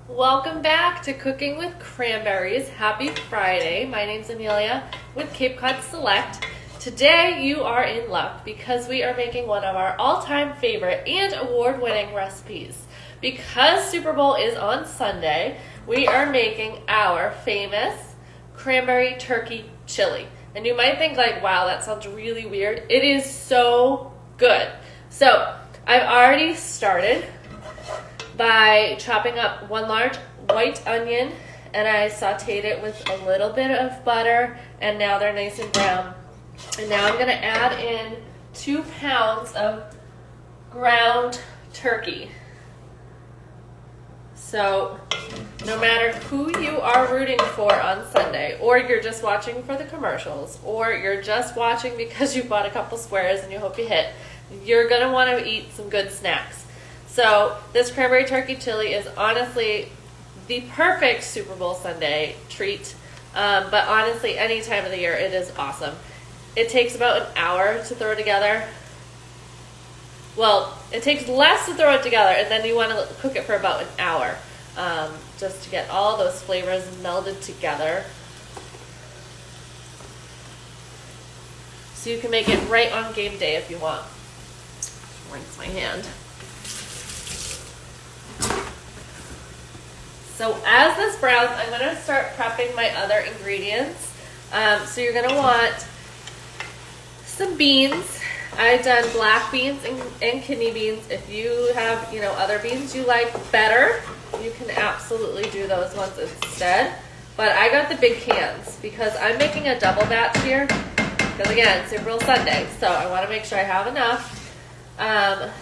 Welcome back to Cooking with Cranberries. Happy Friday. My name's Amelia with Cape Cod Select. Today you are in luck because we are making one of our all-time favorite and award-winning recipes. Because Super Bowl is on Sunday, we are making our famous Cranberry Turkey Chili. And you might think like, wow, that sounds really weird. It is so good. So I've already started by chopping up one large white onion, and I sauteed it with a little bit of butter, and now they're nice and brown. And now I'm going to add in 2 pounds of ground turkey. So no matter who you are rooting for on Sunday, or you're just watching for the commercials, or you're just watching because you bought a couple squares and you hope you hit, you're going to want to eat some good snacks. So this cranberry turkey chili is honestly the perfect Super Bowl Sunday treat, but honestly any time of the year it is awesome. It takes about an hour to throw together. Well, it takes less to throw it together, and then you want to cook it for about an hour just to get all those flavors melded together. So you can make it right on game day if you want. Rinse my hand. So as this browns, I'm going to start prepping my other ingredients. So you're going to want some beans. I've done black beans and kidney beans. If you have, other beans you like better, you can absolutely do those ones instead. But I got the big cans because I'm making a double batch here. Because again, Super Bowl Sunday, so I want to make sure I have enough. Alright,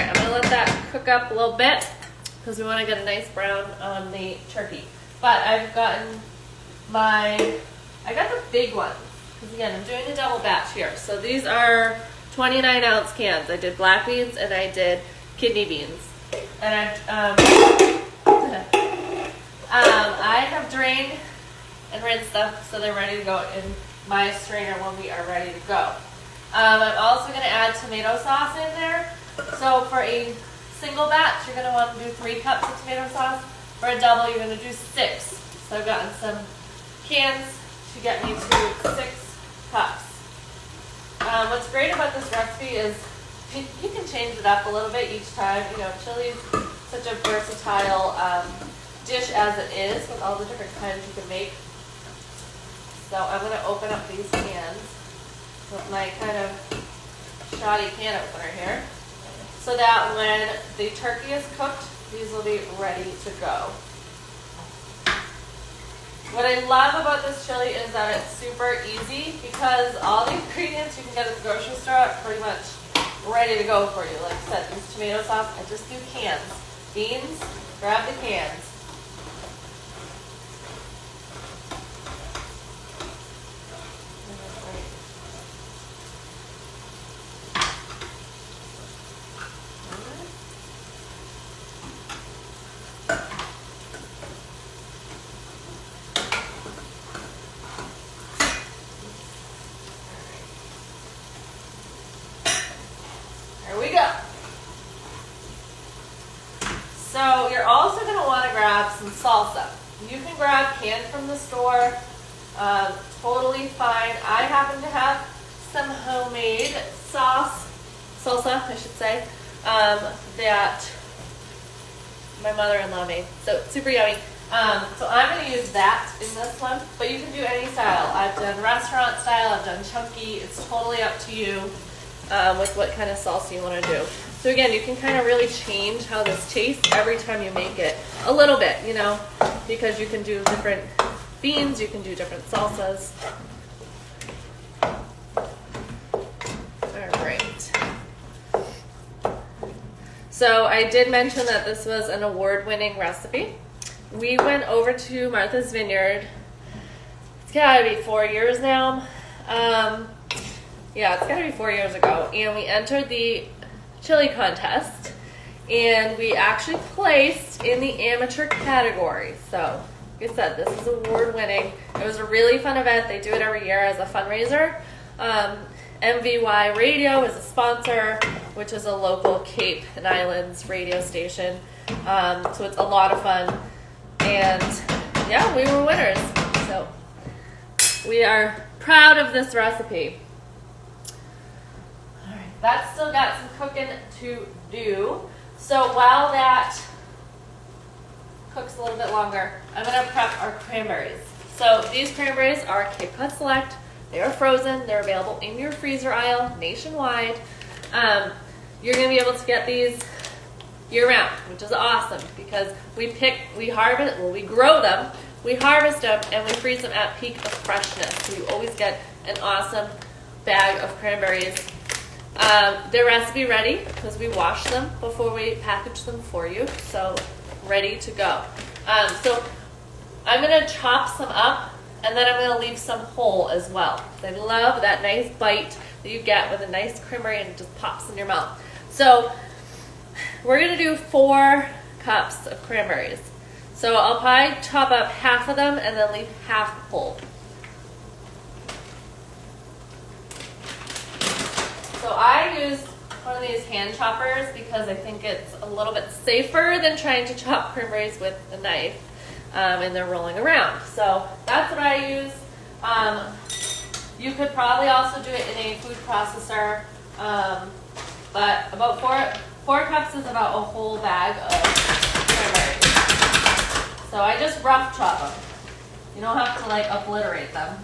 I'm going to let that cook up a little bit because we want to get a nice brown on the turkey. But I got the big ones because again, I'm doing a double batch here. So these are 29 ounce cans. I did black beans and I did kidney beans. And I have drained and rinsed them so they're ready to go in my strainer when we are ready to go. I'm also going to add tomato sauce in there. So for a single batch, you're going to want to do 3 cups of tomato sauce. For a double, you're going to do 6. So I've gotten some cans to get me to 6 cups. What's great about this recipe is you can change it up a little bit each time. Chili is such a versatile dish as it is with all the different kinds you can make. So I'm going to open up these cans with my kind of shoddy can opener here, so that when the turkey is cooked, these will be ready to go. What I love about this chili is that it's super easy because all the ingredients you can get at the grocery store are pretty much ready to go for you. Like I said, this tomato sauce, I just do cans. Beans, grab the cans. There we go. So you're also going to want to grab some salsa. You can grab canned from the store, totally fine. I happen to have some homemade salsa, I should say, that my mother-in-law made. So super yummy. So I'm going to use that in this one, but you can do any style. I've done restaurant style, I've done chunky. It's totally up to you with what kind of salsa you want to do. So again, you can kind of really change how this tastes every time you make it a little bit, because you can do different beans, you can do different salsas. All right. So I did mention that this was an award-winning recipe. We went over to Martha's Vineyard. It's gotta be 4 years now. Yeah, it's gotta be 4 years ago. And we entered the chili contest. And we actually placed in the amateur category. So, like I said, this is award-winning. It was a really fun event. They do it every year as a fundraiser. MVY Radio is a sponsor. which is a local Cape and Islands radio station. So it's a lot of fun. And yeah, we were winners. So we are proud of this recipe. All right, that's still got some cooking to do. So while that cooks a little bit longer, I'm gonna prep our cranberries. So these cranberries are Cape Cod Select. They are frozen. They're available in your freezer aisle nationwide. You're gonna be able to get these year round, which is awesome because we grow them, we harvest them, and we freeze them at peak of freshness. So you always get an awesome bag of cranberries. They're recipe ready because we wash them before we package them for you. So ready to go. So I'm gonna chop some up and then I'm gonna leave some whole as well. I love that nice bite that you get with a nice cranberry and it just pops in your mouth. So we're gonna do 4 cups of cranberries. So I'll probably chop up half of them and then leave half whole. So I use one of these hand choppers because I think it's a little bit safer than trying to chop cranberries with a knife and they're rolling around. So that's what I use. You could probably also do it in a food processor, but about 4 cups is about a whole bag of cranberries. So I just rough chop them. You don't have to like obliterate them.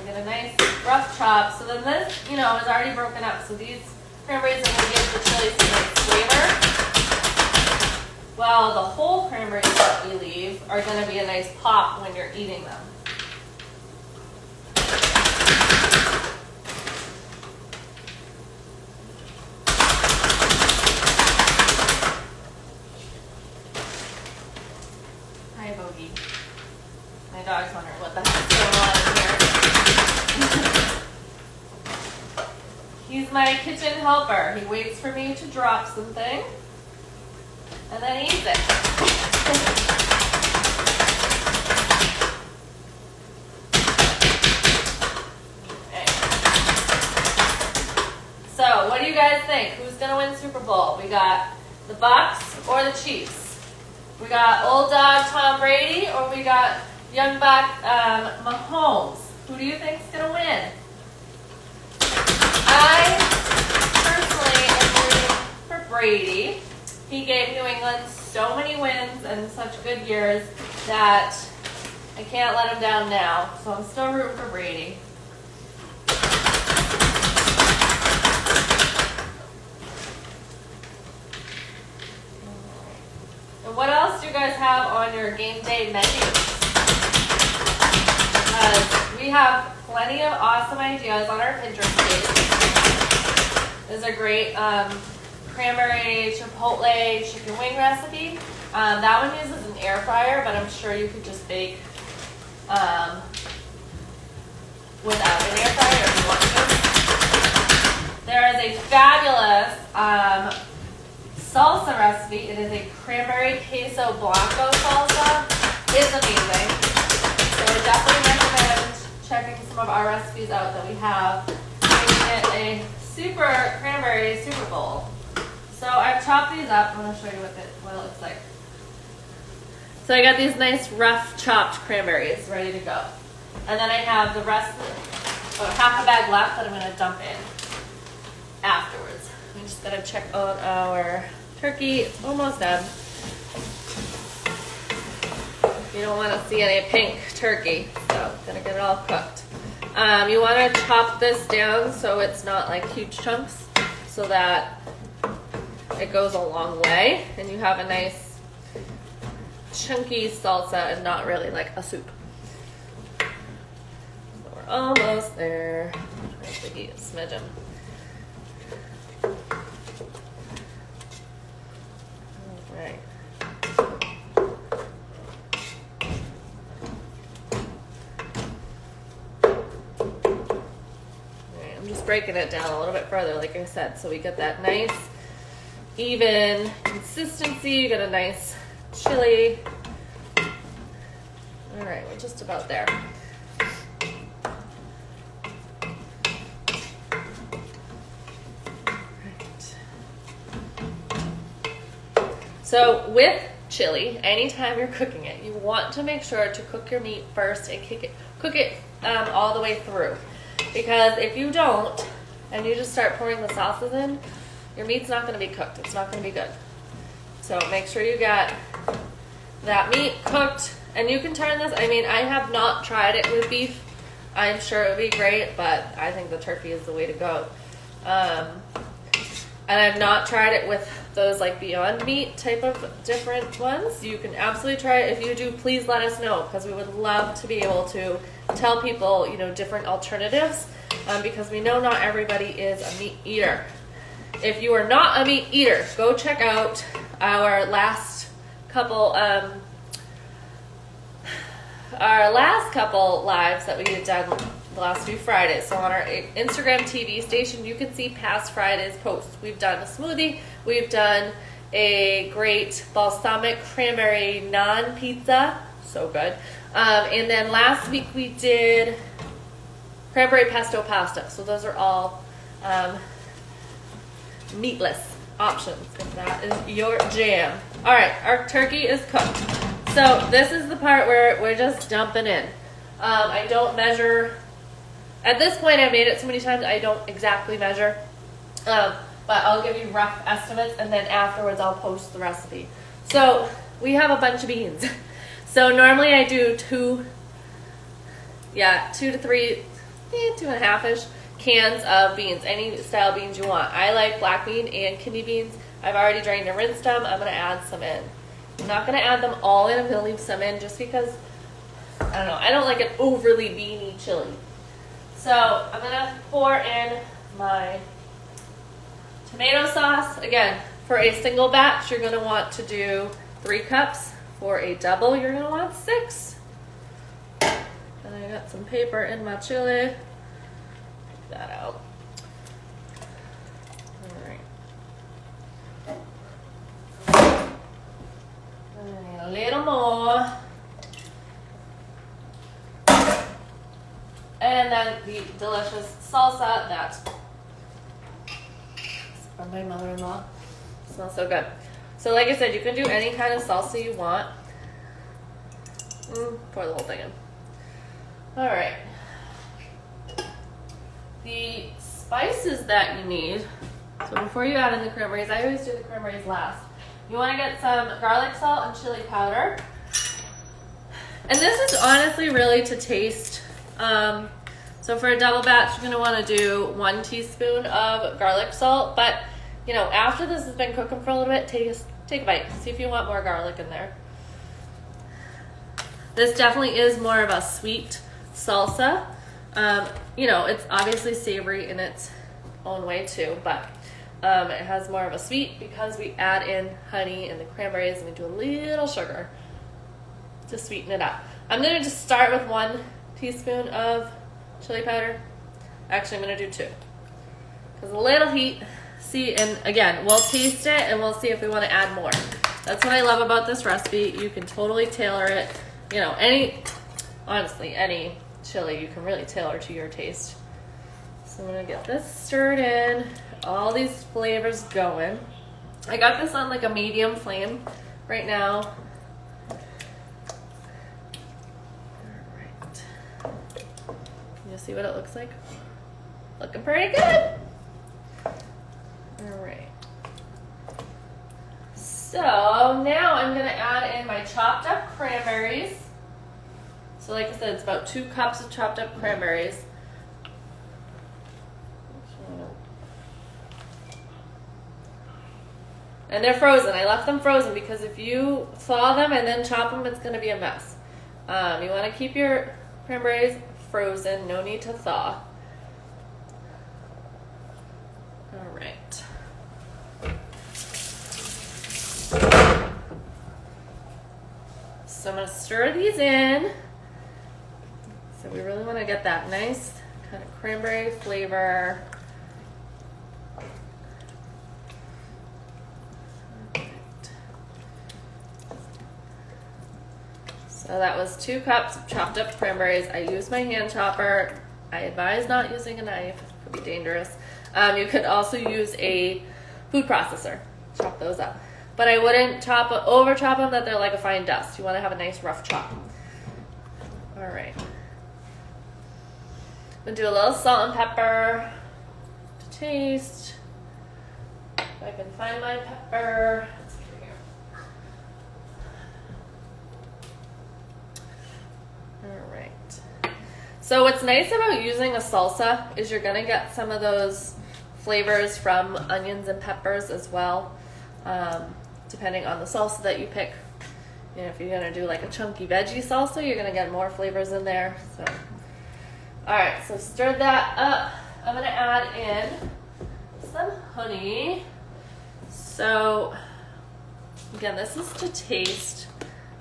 Get a nice rough chop. So then this, is already broken up. So these cranberries are going to give the chili some nice flavor. Well, the whole cranberries that we leave are going to be a nice pop when you're eating them. Hi, Bogey. My dog's wondering what the heck's going on here. He's my kitchen helper. He waits for me to drop something and then eats it. Okay. So, what do you guys think? Who's going to win Super Bowl? We got the Bucks or the Chiefs? We got old dog Tom Brady or we got young buck Mahomes? Who do you think is going to win? I personally am rooting for Brady. He gave New England so many wins and such good years that I can't let him down now. So I'm still rooting for Brady. And what else do you guys have on your game day menu? We have plenty of awesome ideas on our Pinterest page. There's a great cranberry chipotle chicken wing recipe. That one uses an air fryer, but I'm sure you could just bake without an air fryer if you want to. There is a fabulous salsa recipe. It is a cranberry queso blanco salsa. It's amazing. So I definitely recommend checking some of our recipes out that we have. Making it a super cranberry Super Bowl. So I've chopped these up. I'm going to show you what it looks like. So I got these nice rough chopped cranberries ready to go. And then I have the rest, about half a bag left that I'm going to dump in afterwards. I'm just going to check out our turkey. It's almost done. You don't want to see any pink turkey, so I'm going to get it all cooked. You want to chop this down so it's not like huge chunks so that it goes a long way and you have a nice chunky salsa and not really like a soup. So we're almost there. Trying to eat a smidgen. All right. I'm just breaking it down a little bit further, like I said, so we get that nice even consistency. You get a nice chili. All right, we're just about there. So with chili, anytime you're cooking it, you want to make sure to cook your meat first and cook it all the way through. Because if you don't, and you just start pouring the sauces in, your meat's not going to be cooked. It's not going to be good. So make sure you got that meat cooked. And you can turn this, I mean, I have not tried it with beef. I'm sure it would be great, but I think the turkey is the way to go. And I've not tried it with those like Beyond Meat type of different ones. You can absolutely try it. If you do, please let us know, because we would love to be able to tell people, you know, different alternatives, because we know not everybody is a meat eater. If you are not a meat eater, go check out our last couple lives that we had done the last few Fridays. So on our Instagram TV station, you can see past Fridays posts. We've done a smoothie. We've done a great balsamic cranberry naan pizza. So good. And then last week we did cranberry pesto pasta. So those are all meatless options, if that is your jam. All right, our turkey is cooked. So this is the part where we're just dumping in. I don't measure. At this point, I've made it so many times, I don't exactly measure. But I'll give you rough estimates, and then afterwards I'll post the recipe. So we have a bunch of beans. So normally I do 2 to 3, 2.5-ish cans of beans, any style beans you want. I like black bean and kidney beans. I've already drained and rinsed them. I'm going to add some in. I'm not going to add them all in. I'm going to leave some in just because, I don't know, I don't like an overly beany chili. So I'm going to pour in my tomato sauce. Again, for a single batch, you're going to want to do 3 cups. For a double, you're going to want 6. And I got some paper in my chili. Take that out. A little more. And then the delicious salsa that's from my mother-in-law. Smells so good. So like I said, you can do any kind of salsa you want. Pour the whole thing in. All right. The spices that you need. So before you add in the cranberries, I always do the cranberries last. You want to get some garlic salt and chili powder. And this is honestly really to taste. So for a double batch, you're going to want to do 1 teaspoon of garlic salt. But, you know, after this has been cooking for a little bit, take a bite. See if you want more garlic in there. This definitely is more of a sweet salsa. You know, it's obviously savory in its own way too, but it has more of a sweet because we add in honey and the cranberries and we do a little sugar to sweeten it up. I'm going to just start with 1 teaspoon of chili powder. Actually, I'm going to do 2 because a little heat. See, and again, we'll taste it and we'll see if we want to add more. That's what I love about this recipe. You can totally tailor it. You know, honestly, any chili you can really tailor to your taste. So I'm going to get this stirred in. All these flavors going. I got this on like a medium flame right now. Alright. You see what it looks like? Looking pretty good. Alright. So now I'm going to add in my chopped up cranberries. So like I said, it's about 2 cups of chopped up cranberries. And they're frozen. I left them frozen because if you thaw them and then chop them, it's going to be a mess. You want to keep your cranberries frozen. No need to thaw. All right. So I'm going to stir these in. So we really want to get that nice kind of cranberry flavor. So that was 2 cups of chopped up cranberries. I used my hand chopper. I advise not using a knife. It could be dangerous. You could also use a food processor. Chop those up. but I wouldn't over chop them that they're like a fine dust. You want to have a nice rough chop. All right. I'm gonna do a little salt and pepper to taste. If I can find my pepper. It's over here. All right. So what's nice about using a salsa is you're gonna get some of those flavors from onions and peppers as well, depending on the salsa that you pick. You know, if you're gonna do like a chunky veggie salsa, you're gonna get more flavors in there. So, all right, so stir that up. I'm gonna add in some honey. So again, this is to taste.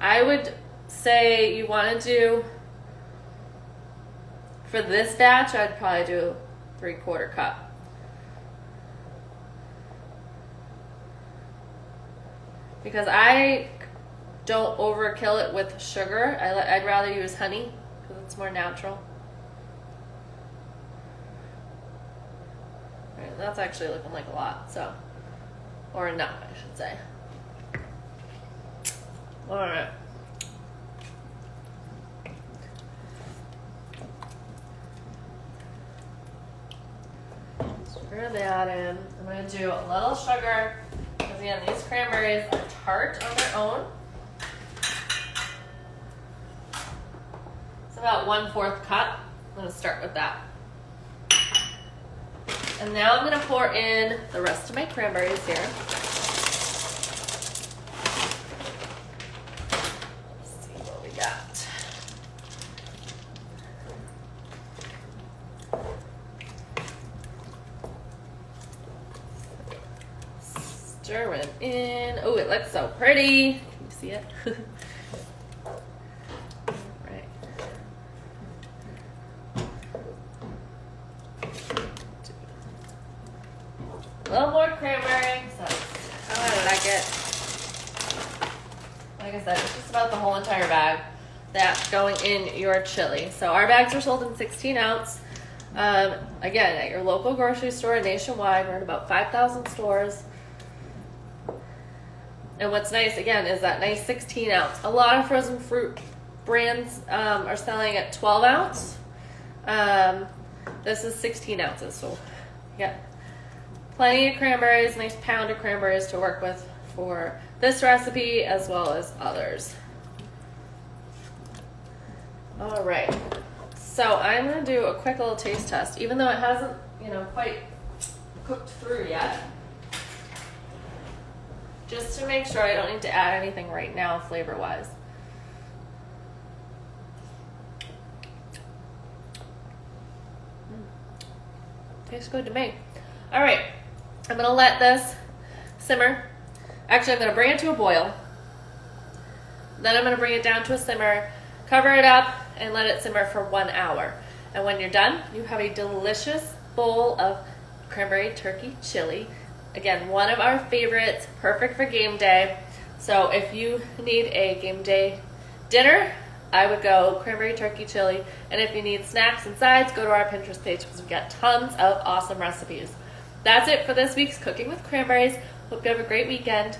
I would say you want to do, for this batch, I'd probably do 3/4 cup. Because I don't overkill it with sugar. I'd rather use honey because it's more natural. All right, that's actually looking like a lot, so, or enough, I should say. All right. Stir that in. I'm going to do a little sugar because, again, these cranberries are tart on their own. It's about 1/4 cup. I'm going to start with that. And now I'm going to pour in the rest of my cranberries here. Let's see what we got. Stir it in. Oh, it looks so pretty. Can you see it? Right. A little more cranberry. So how I like it. Like I said, it's just about the whole entire bag that's going in your chili. So our bags are sold in 16 ounce. Again, at your local grocery store nationwide. We're in about 5,000 stores. And what's nice, again, is that nice 16 ounce. A lot of frozen fruit brands are selling at 12 ounce. This is 16 ounces, so yeah. Plenty of cranberries, nice pound of cranberries to work with for this recipe as well as others. All right, so I'm gonna do a quick little taste test, even though it hasn't, quite cooked through yet. Just to make sure I don't need to add anything right now flavor-wise. Tastes good to me. All right, I'm gonna let this simmer. Actually, I'm gonna bring it to a boil. Then I'm gonna bring it down to a simmer, cover it up, and let it simmer for 1 hour. And when you're done, you have a delicious bowl of cranberry turkey chili. Again, one of our favorites, perfect for game day. So if you need a game day dinner, I would go cranberry turkey chili. And if you need snacks and sides, go to our Pinterest page because we've got tons of awesome recipes. That's it for this week's Cooking with Cranberries. Hope you have a great weekend.